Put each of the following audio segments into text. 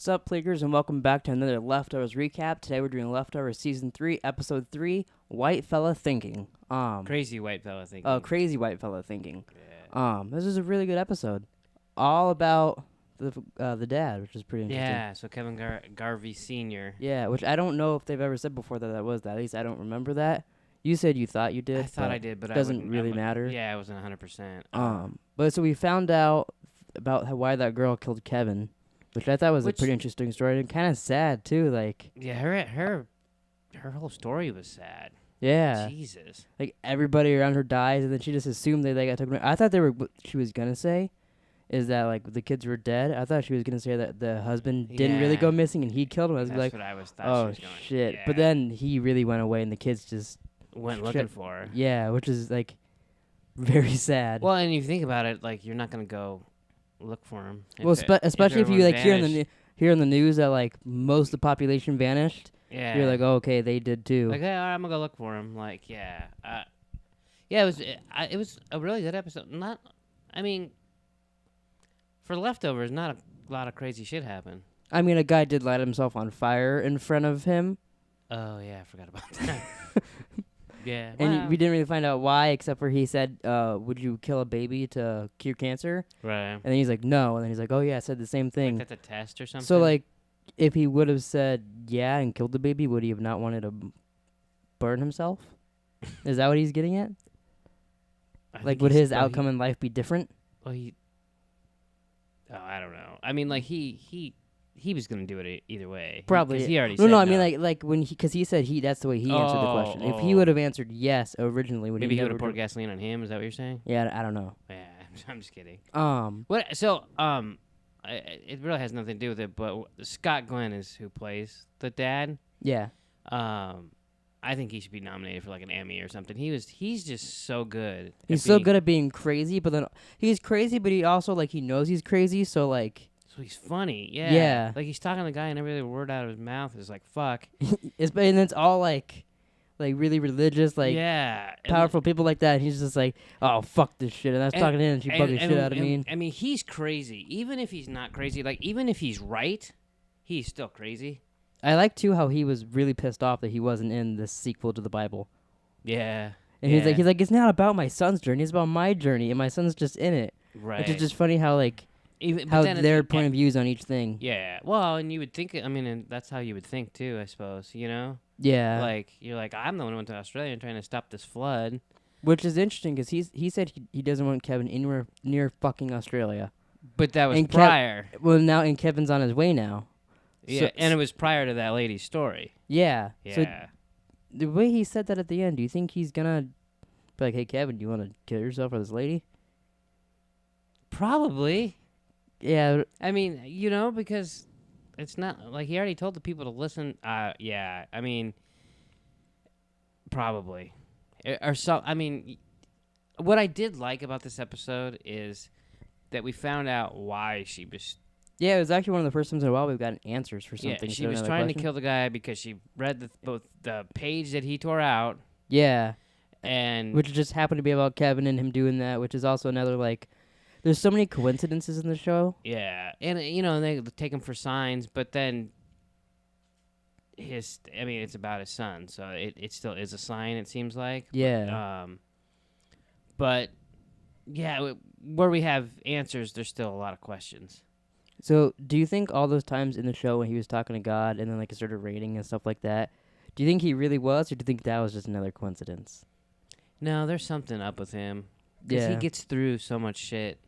What's up, Pleekers, and welcome back to another Leftovers recap. Today we're doing Leftovers Season 3, Episode 3, Whitefella Thinking. Crazy Whitefella Thinking. Oh, Crazy Whitefella Thinking. Yeah. This is a really good episode. All about the dad, which is pretty interesting. Yeah, so Kevin Garvey Sr. Yeah, which I don't know if they've ever said before that was that. At least I don't remember that. You said you thought you did. I thought I did, but doesn't really matter. Yeah, it wasn't 100%. But so we found out about why that girl killed Kevin, which I thought was a pretty interesting story and kind of sad too. Like, yeah, her whole story was sad. Yeah, Jesus. Like everybody around her dies, and then she just assumed they got taken away. I thought what she was gonna say is that like the kids were dead. I thought she was gonna say that the husband didn't really go missing and he killed him. I was That's what I thought oh she was going. shit! Yeah. But then he really went away, and the kids just went looking for her. Yeah, which is like very sad. Well, and you think about it, like you're not gonna go look for him. Well, especially if you like hear in the news that like most of the population vanished. Yeah. You're like, oh, okay, they did too. Like, hey, all right, I'm gonna go look for him. Like, yeah, it was a really good episode. I mean, for Leftovers, not a lot of crazy shit happened. I mean, a guy did light himself on fire in front of him. Oh yeah, I forgot about that. Yeah, and we didn't really find out why, except for he said, "Would you kill a baby to cure cancer?" Right. And then he's like, "No," and then he's like, "Oh yeah, I said the same thing." Like that's a test or something. So like, if he would have said yeah and killed the baby, would he have not wanted to burn himself? Is that what he's getting at? Like, would his outcome in life be different? Well, I don't know. I mean, like he was gonna do it either way. Probably. He already said no. I mean, like when because he said that's the way he answered the question. If he would have answered yes originally, when maybe he would have poured gasoline on him. Is that what you're saying? Yeah, I don't know. Yeah, I'm just kidding. What? So it really has nothing to do with it. But Scott Glenn is who plays the dad. Yeah. I think he should be nominated for like an Emmy or something. He's just so good. He's so good at being crazy, but then he's crazy, but he also like he knows he's crazy, so like. So he's funny, yeah. Yeah. Like he's talking to the guy, and every other word out of his mouth is like "fuck." And it's all like really religious, like powerful people like that. And he's just like, oh fuck this shit, and I was talking to him, and she bugged the shit out of me. I mean, he's crazy. Even if he's not crazy, like even if he's right, he's still crazy. I like too how he was really pissed off that he wasn't in the sequel to the Bible. Yeah. And he's like, it's not about my son's journey, it's about my journey, and my son's just in it. Right. Which is just funny how like. How their point of views on each thing. Yeah. Well, and you would think, I mean, and that's how you would think too, I suppose, you know? Yeah. Like, you're like, I'm the one who went to Australia and trying to stop this flood. Which is interesting because he said he doesn't want Kevin anywhere near fucking Australia. But that was prior. And Kevin's on his way now. Yeah, so, and it was prior to that lady's story. Yeah. Yeah. So the way he said that at the end, do you think he's gonna be like, hey, Kevin, do you want to kill yourself for this lady? Probably. Yeah. I mean, you know, because it's not like he already told the people to listen. Yeah. I mean, probably. Or so. I mean, what I did like about this episode is that we found out why she was. Yeah, it was actually one of the first times in a while we've gotten answers for something. Yeah, she was trying to kill the guy because she read both the page that he tore out. Yeah. And which just happened to be about Kevin and him doing that, which is also another like. There's so many coincidences in the show. Yeah, and you know they take him for signs, but then it's about his son, so it still is a sign. It seems like. Yeah. But yeah, where we have answers, there's still a lot of questions. So, do you think all those times in the show when he was talking to God and then like it started raining and stuff like that, do you think he really was, or do you think that was just another coincidence? No, there's something up with him because he gets through so much shit.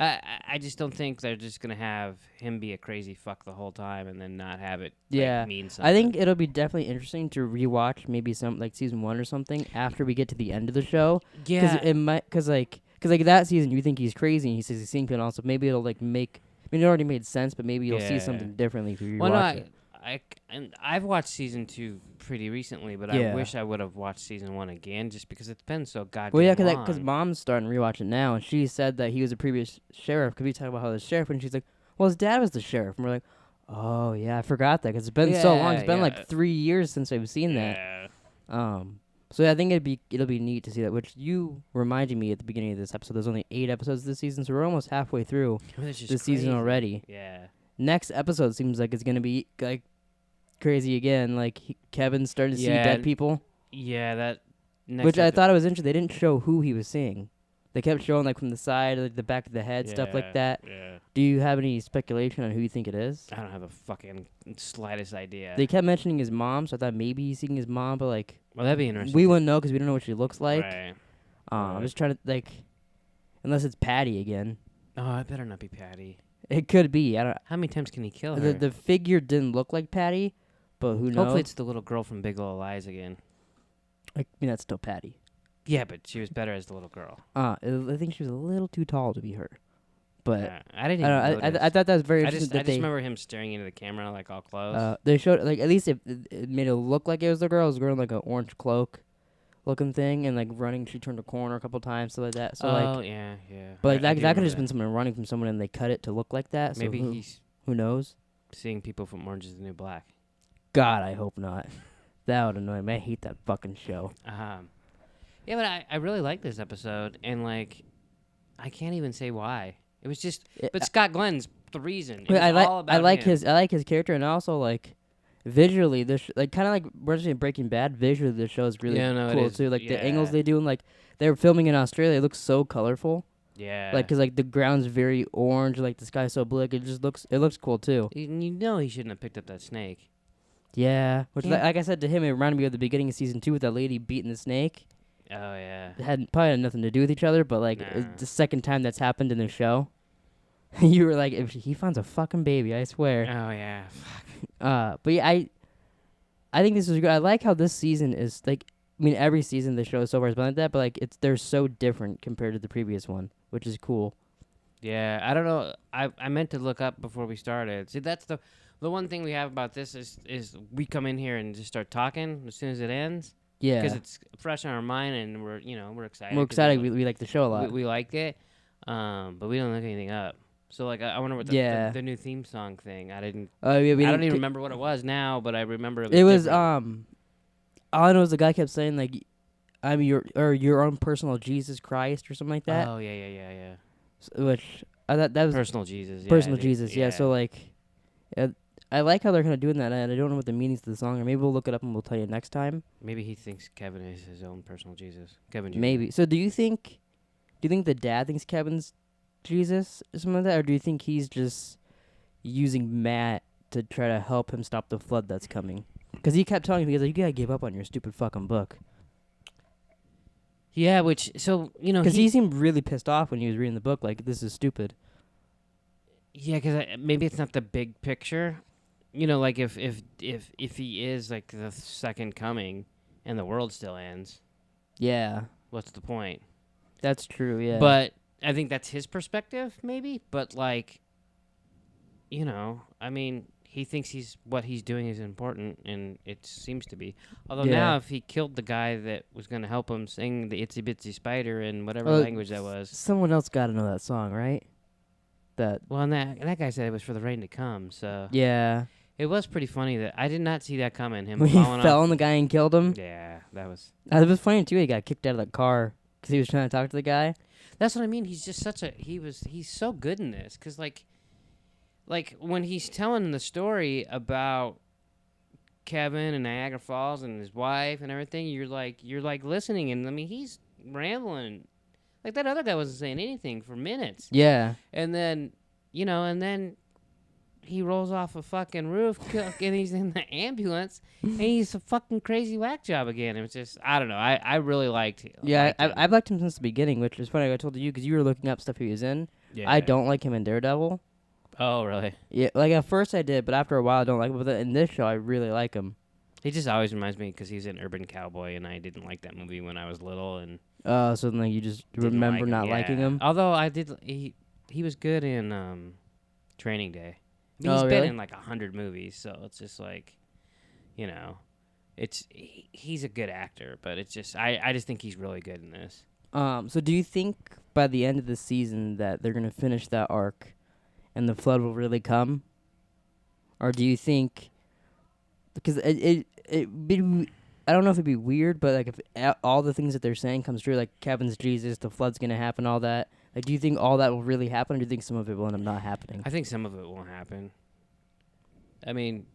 I just don't think they're just going to have him be a crazy fuck the whole time and then not have it mean something. I think it'll be definitely interesting to rewatch maybe some like season 1 or something after we get to the end of the show. Yeah. Because that season you think he's crazy and he says he's seeing people also. Maybe it'll like make, I mean it already made sense, but maybe you'll see something differently if you rewatch it. I've watched season 2 pretty recently, but I wish I would have watched season 1 again just because it's been so goddamn long. Well, yeah, because Mom's starting to rewatch it now, and she said that he was a previous sheriff. Because we talk about how the sheriff, and she's like, well, his dad was the sheriff. And we're like, oh, yeah, I forgot that because it's been so long. It's been like 3 years since I've seen that. So I think it'll be neat to see that, which you reminded me at the beginning of this episode. There's only 8 episodes this season, so we're almost halfway through this season already. Yeah. next episode seems like it's gonna be like crazy again. Like Kevin's starting to see dead people. Yeah, that. Which I thought it was interesting. They didn't show who he was seeing. They kept showing like from the side, like the back of the head, stuff like that. Yeah. Do you have any speculation on who you think it is? I don't have the fucking slightest idea. They kept mentioning his mom, so I thought maybe he's seeing his mom, but like, well, that'd be interesting. we wouldn't know because we don't know what she looks like. Right. I'm just trying to like, unless it's Patty again. Oh, it better not be Patty. It could be. I don't. How many times can he kill her? The figure didn't look like Patty, but who knows? Hopefully, it's the little girl from Big Little Lies again. I mean, that's still Patty. Yeah, but she was better as the little girl. I think she was a little too tall to be her. But I didn't even notice. I thought that was very interesting. I just remember him staring into the camera like all close. They showed like at least it made it look like it was the girl. It was wearing like an orange cloak looking thing and like running. She turned a corner a couple times, so like that. So yeah. But like that could have just been someone running from someone and they cut it to look like that. So maybe he's who knows? Seeing people from Orange is the New Black. God, I hope not. That would annoy me. I hate that fucking show. Yeah, but I really like this episode, and like, I can't even say why. It was just, but Scott Glenn's the reason. I like his character, and also like visually, this like kind of like we're saying Breaking Bad. Visually, the show is really cool too. Like the angles they do, and like they were filming in Australia, it looks so colorful. Yeah, like because like the ground's very orange, like the sky's so blue. Like, it looks cool too. You know he shouldn't have picked up that snake. Yeah, which like I said to him, it reminded me of the beginning of season 2 with that lady beating the snake. Oh yeah, it probably had nothing to do with each other, but like it's the second time that's happened in the show. You were like, if he finds a fucking baby, I swear. Oh yeah, fuck. But yeah, I think this is good. I like how this season is like. I mean, every season the show so far has been like that, but like they're so different compared to the previous one, which is cool. Yeah, I don't know. I meant to look up before we started. See, that's the one thing we have about this is we come in here and just start talking as soon as it ends. Yeah, because it's fresh on our mind and we're excited. We're excited. We like the show a lot. We liked it, but we don't look anything up. So like I wonder what the new theme song thing. I didn't. I don't even remember what it was now, but I remember it was. All I know is the guy kept saying like, "I'm your own personal Jesus Christ" or something like that. Oh yeah. So, which I thought that was personal Jesus. Personal Jesus. Yeah. So like, I like how they're kind of doing that, and I don't know what the meanings of the song are. Maybe we'll look it up and we'll tell you next time. Maybe he thinks Kevin is his own personal Jesus. Kevin Jr. Maybe. So do you think the dad thinks Kevin's Jesus or something like that, or do you think he's just using Matt to try to help him stop the flood that's coming? Because he kept telling me, he's like, you gotta give up on your stupid fucking book. Yeah, because he seemed really pissed off when he was reading the book, like, this is stupid. Yeah, because maybe it's not the big picture. Like if he is like the second coming and the world still ends. Yeah. What's the point? That's true, yeah. But I think that's his perspective, maybe. But like, I mean, he thinks what he's doing is important, and it seems to be. Although now, if he killed the guy that was going to help him sing the Itsy Bitsy Spider in whatever language that was. Someone else got to know that song, right? Well, and that guy said it was for the rain to come, so. Yeah. It was pretty funny that I did not see that coming. Him when he fell on the guy and killed him. Yeah, that was. It was funny too. He got kicked out of the car because he was trying to talk to the guy. That's what I mean. He's just he's so good in this because like when he's telling the story about Kevin and Niagara Falls and his wife and everything, you're like listening, and I mean he's rambling. Like that other guy wasn't saying anything for minutes. Yeah. And then he rolls off a fucking roof and he's in the ambulance and he's a fucking crazy whack job again. It was just, I don't know. I really liked him. Yeah, I've liked him since the beginning, which is funny. I told you because you were looking up stuff he was in. Yeah. I don't like him in Daredevil. Oh, really? Yeah, like at first I did, but after a while I don't like him. But in this show, I really like him. He just always reminds me because he's an Urban Cowboy, and I didn't like that movie when I was little. And so then like, you just remember not liking him? Although I did, he was good in Training Day. I mean, he's been in like 100 movies, so it's just like, he's a good actor, but it's just I just think he's really good in this. So do you think by the end of the season that they're gonna finish that arc, and the flood will really come, or do you think? Because I don't know if it'd be weird, but like if all the things that they're saying comes true, like Kevin's Jesus, the flood's gonna happen, all that. Like, do you think all that will really happen, or do you think some of it will end up not happening? I think some of it won't happen. I mean,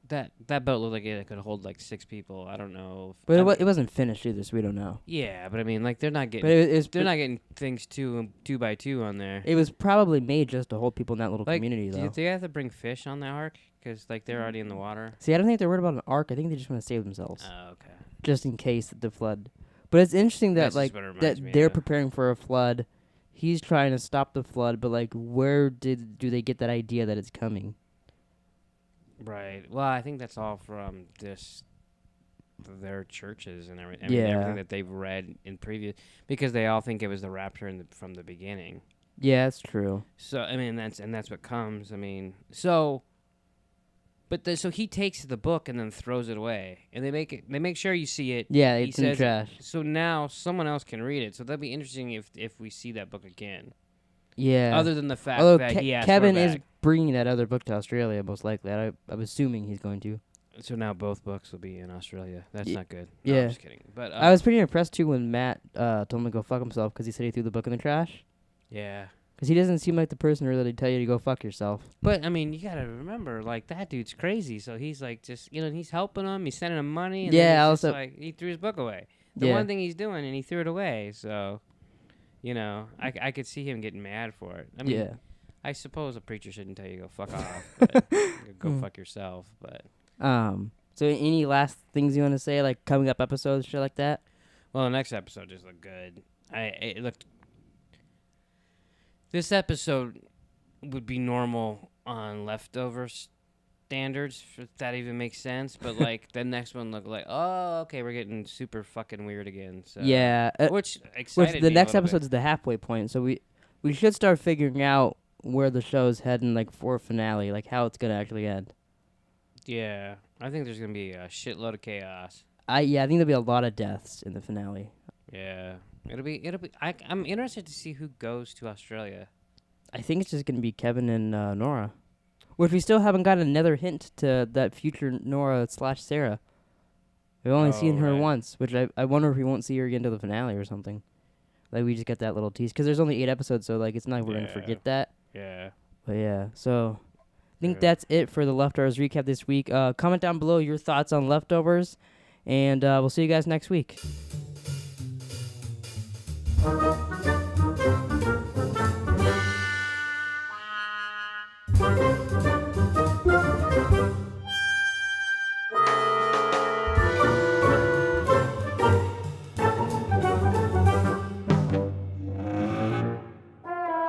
that boat looked like it could hold like 6 people. I don't know. But it wasn't finished either, so we don't know. Yeah, but I mean, like they're not getting. But they're not getting things two by two on there. It was probably made just to hold people in that little community, though. Do they have to bring fish on the ark? Because like they're already in the water. See, I don't think they're worried about an ark. I think they just want to save themselves. Oh, okay. Just in case the flood. But it's interesting that they're preparing for a flood. He's trying to stop the flood, but like, where do they get that idea that it's coming? Right. Well, I think that's all from their churches and everything. Everything that they've read in previous, because they all think it was the rapture from the beginning. Yeah, that's true. So I mean, that's what comes. I mean, so. But so he takes the book and then throws it away, and they make sure you see it. Yeah, it's in the trash. So now someone else can read it. So that'd be interesting if we see that book again. Yeah. Other than the fact that he asked Kevin is bringing that other book to Australia, most likely. I'm assuming he's going to. So now both books will be in Australia. That's not good. No, yeah. I'm just kidding. But I was pretty impressed too when Matt told him to go fuck himself because he said he threw the book in the trash. Yeah. Because he doesn't seem like the person really to tell you to go fuck yourself. But, I mean, you got to remember, like, that dude's crazy. So he's, like, just, he's helping him. He's sending him money. And yeah, also. Like, he threw his book away. The one thing he's doing, and he threw it away. So, I could see him getting mad for it. I mean, I suppose a preacher shouldn't tell you to go fuck off. But go fuck yourself. But. So any last things you want to say, like coming up episodes, shit like that? Well, the next episode just looked good. It looked. This episode would be normal on leftover standards, if that even makes sense. But like the next one looked like, oh, okay, we're getting super fucking weird again. So yeah, which excited the me next a episode's the halfway point, so we should start figuring out where the show's heading, like for finale, like how it's gonna actually end. Yeah, I think there's gonna be a shitload of chaos. I think there'll be a lot of deaths in the finale. Yeah. It'll be. I'm interested to see who goes to Australia. I think it's just gonna be Kevin and Nora, which we still haven't got another hint to that future Nora / Sarah. We've only seen her once, which I wonder if we won't see her again to the finale or something. Like we just get that little tease because there's only 8 episodes, so like it's not like we're gonna forget that. Yeah. But yeah, so I think that's it for the Leftovers recap this week. Comment down below your thoughts on Leftovers, and we'll see you guys next week.